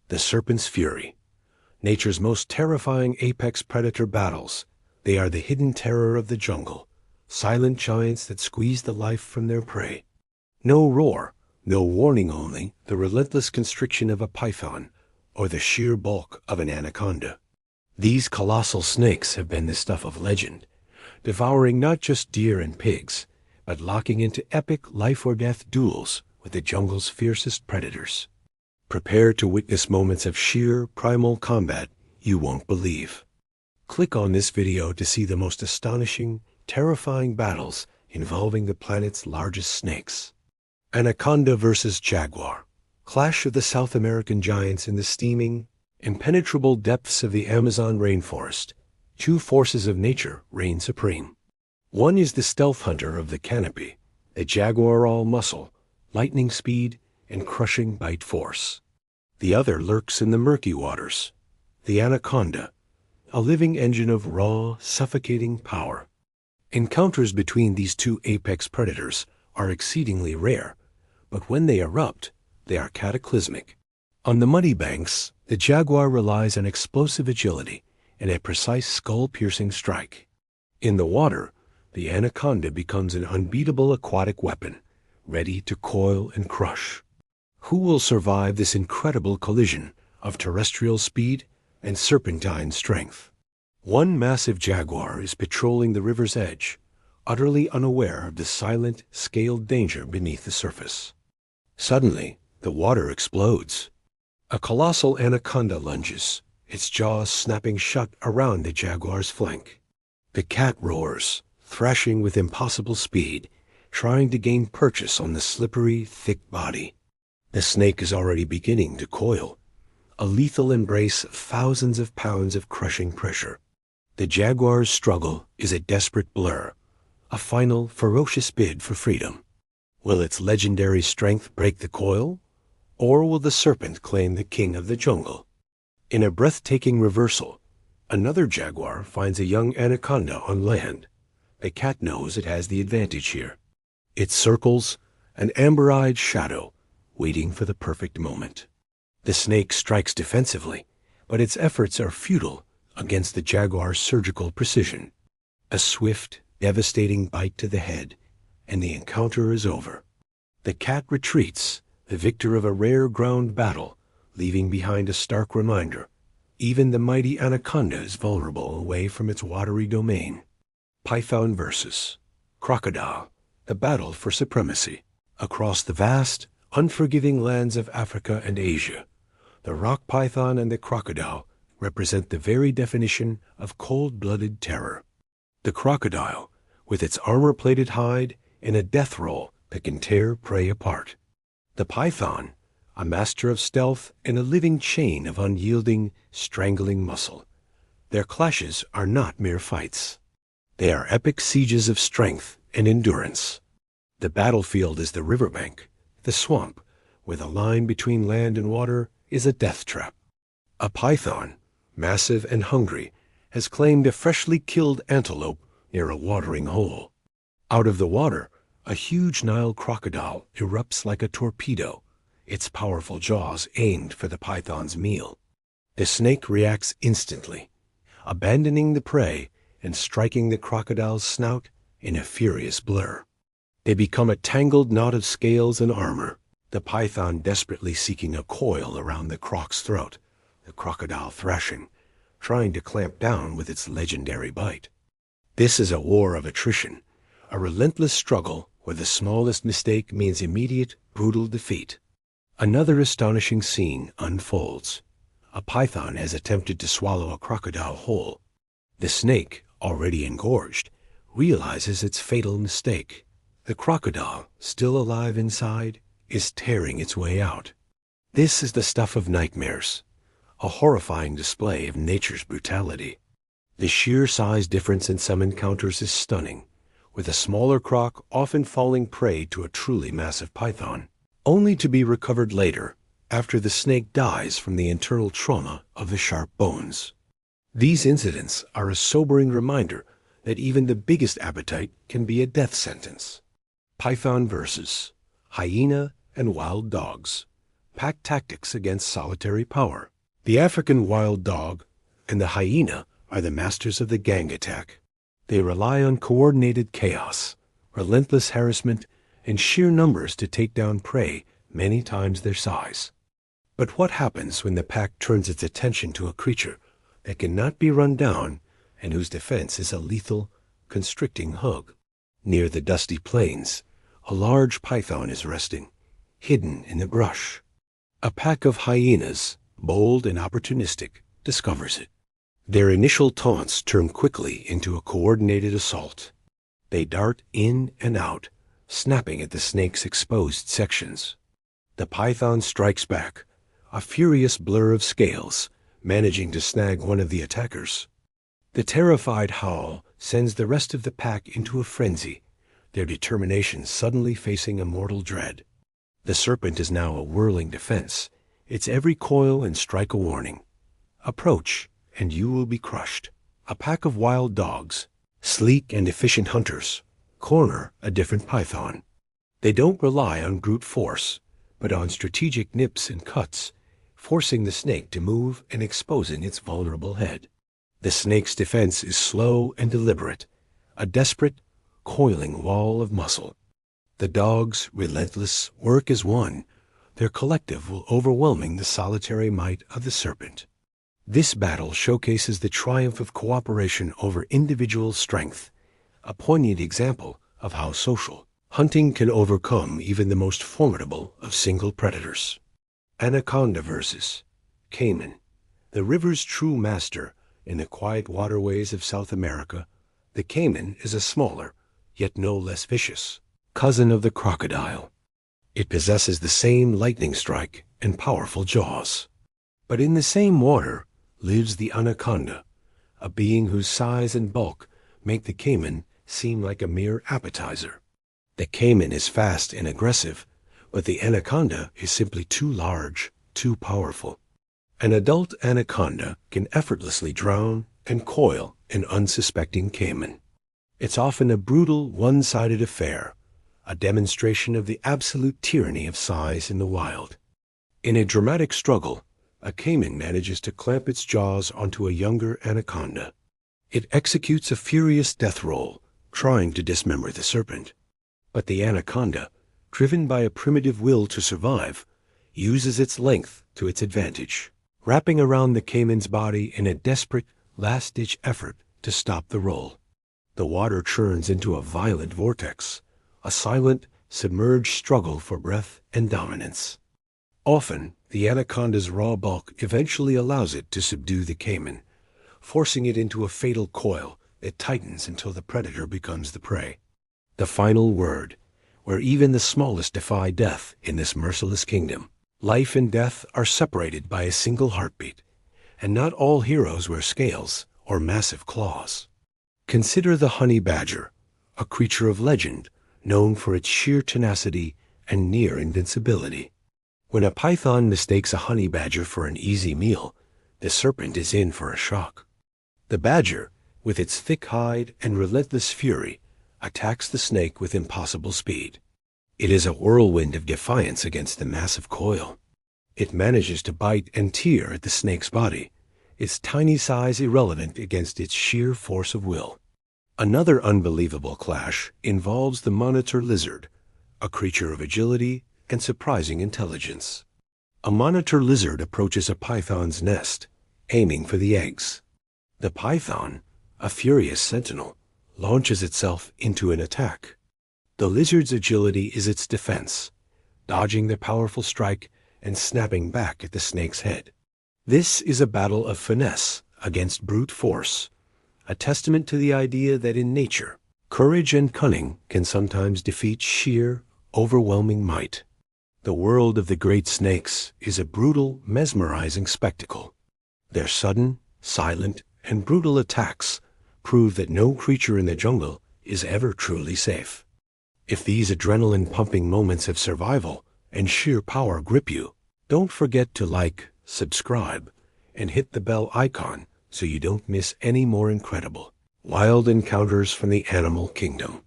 The serpent's fury. Nature's most terrifying apex predator battles. They are the hidden terror of the jungle, silent giants that squeeze the life from their prey. No roar, no warning, only the relentless constriction of a python or the sheer bulk of an anaconda. These colossal snakes have been the stuff of legend, devouring not just deer and pigs, but locking into epic life-or-death duels with the jungle's fiercest predators. Prepare to witness moments of sheer primal combat you won't believe. Click on this video to see the most astonishing, terrifying battles involving the planet's largest snakes. Anaconda versus jaguar. Clash of the South American giants in the steaming, impenetrable depths of the Amazon rainforest. Two forces of nature reign supreme. One is the stealth hunter of the canopy, a jaguar all muscle, lightning speed, and crushing bite force. The other lurks in the murky waters, the anaconda, a living engine of raw, suffocating power. Encounters between these two apex predators are exceedingly rare, but when they erupt, they are cataclysmic. On the muddy banks, the jaguar relies on explosive agility and a precise skull-piercing strike. In the water, the anaconda becomes an unbeatable aquatic weapon, ready to coil and crush. Who will survive this incredible collision of terrestrial speed and serpentine strength? One massive jaguar is patrolling the river's edge, utterly unaware of the silent, scaled danger beneath the surface. Suddenly, the water explodes. A colossal anaconda lunges, its jaws snapping shut around the jaguar's flank. The cat roars, thrashing with impossible speed, trying to gain purchase on the slippery, thick body. The snake is already beginning to coil, a lethal embrace of thousands of pounds of crushing pressure. The jaguar's struggle is a desperate blur, a final, ferocious bid for freedom. Will its legendary strength break the coil, or will the serpent claim the king of the jungle? In a breathtaking reversal, another jaguar finds a young anaconda on land. The cat knows it has the advantage here. It circles, an amber-eyed shadow, waiting for the perfect moment. The snake strikes defensively, but its efforts are futile against the jaguar's surgical precision. A swift, devastating bite to the head, and the encounter is over. The cat retreats, the victor of a rare ground battle, leaving behind a stark reminder. Even the mighty anaconda is vulnerable away from its watery domain. Python versus crocodile, the battle for supremacy. Across the vast, unforgiving lands of Africa and Asia, the rock python and the crocodile represent the very definition of cold-blooded terror. The crocodile, with its armor-plated hide and a death roll that can tear prey apart. The python, a master of stealth and a living chain of unyielding, strangling muscle. Their clashes are not mere fights. They are epic sieges of strength and endurance. The battlefield is the riverbank. The swamp, where the line between land and water is a death trap. A python, massive and hungry, has claimed a freshly killed antelope near a watering hole. Out of the water, a huge Nile crocodile erupts like a torpedo, its powerful jaws aimed for the python's meal. The snake reacts instantly, abandoning the prey and striking the crocodile's snout in a furious blur. They become a tangled knot of scales and armor, the python desperately seeking a coil around the croc's throat, the crocodile thrashing, trying to clamp down with its legendary bite. This is a war of attrition, a relentless struggle where the smallest mistake means immediate, brutal defeat. Another astonishing scene unfolds. A python has attempted to swallow a crocodile whole. The snake, already engorged, realizes its fatal mistake. The crocodile, still alive inside, is tearing its way out. This is the stuff of nightmares, a horrifying display of nature's brutality. The sheer size difference in some encounters is stunning, with a smaller croc often falling prey to a truly massive python, only to be recovered later after the snake dies from the internal trauma of the sharp bones. These incidents are a sobering reminder that even the biggest appetite can be a death sentence. Python versus Hyena and Wild Dogs, pack tactics against solitary power. The African wild dog and the hyena are the masters of the gang attack. They rely on coordinated chaos, relentless harassment, and sheer numbers to take down prey many times their size. But what happens when the pack turns its attention to a creature that cannot be run down and whose defense is a lethal, constricting hug? Near the dusty plains, a large python is resting, hidden in the brush. A pack of hyenas, bold and opportunistic, discovers it. Their initial taunts turn quickly into a coordinated assault. They dart in and out, snapping at the snake's exposed sections. The python strikes back, a furious blur of scales, managing to snag one of the attackers. The terrified howl sends the rest of the pack into a frenzy, their determination suddenly facing a mortal dread. The serpent is now a whirling defense, its every coil and strike a warning. Approach, and you will be crushed. A pack of wild dogs, sleek and efficient hunters, corner a different python. They don't rely on brute force, but on strategic nips and cuts, forcing the snake to move and exposing its vulnerable head. The snake's defense is slow and deliberate, a desperate, coiling wall of muscle. The dogs, relentless, work as one, their collective will overwhelming the solitary might of the serpent. This battle showcases the triumph of cooperation over individual strength, a poignant example of how social hunting can overcome even the most formidable of single predators. Anaconda versus caiman. The river's true master in the quiet waterways of South America, the caiman is a smaller, yet no less vicious, cousin of the crocodile. It possesses the same lightning strike and powerful jaws. But in the same water lives the anaconda, a being whose size and bulk make the caiman seem like a mere appetizer. The caiman is fast and aggressive, but the anaconda is simply too large, too powerful. An adult anaconda can effortlessly drown and coil an unsuspecting caiman. It's often a brutal, one-sided affair, a demonstration of the absolute tyranny of size in the wild. In a dramatic struggle, a caiman manages to clamp its jaws onto a younger anaconda. It executes a furious death roll, trying to dismember the serpent. But the anaconda, driven by a primitive will to survive, uses its length to its advantage, wrapping around the caiman's body in a desperate, last-ditch effort to stop the roll. The water churns into a violent vortex, a silent, submerged struggle for breath and dominance. Often, the anaconda's raw bulk eventually allows it to subdue the caiman, forcing it into a fatal coil that tightens until the predator becomes the prey. The final word, where even the smallest defy death in this merciless kingdom. Life and death are separated by a single heartbeat, and not all heroes wear scales or massive claws. Consider the honey badger, a creature of legend known for its sheer tenacity and near invincibility. When a python mistakes a honey badger for an easy meal, the serpent is in for a shock. The badger, with its thick hide and relentless fury, attacks the snake with impossible speed. It is a whirlwind of defiance against the massive coil. It manages to bite and tear at the snake's body, its tiny size irrelevant against its sheer force of will. Another unbelievable clash involves the monitor lizard, a creature of agility and surprising intelligence. A monitor lizard approaches a python's nest, aiming for the eggs. The python, a furious sentinel, launches itself into an attack. The lizard's agility is its defense, dodging the powerful strike and snapping back at the snake's head. This is a battle of finesse against brute force, a testament to the idea that in nature, courage and cunning can sometimes defeat sheer, overwhelming might. The world of the great snakes is a brutal, mesmerizing spectacle. Their sudden, silent, and brutal attacks prove that no creature in the jungle is ever truly safe. If these adrenaline-pumping moments of survival and sheer power grip you, don't forget to like, subscribe, and hit the bell icon so you don't miss any more incredible, wild encounters from the animal kingdom.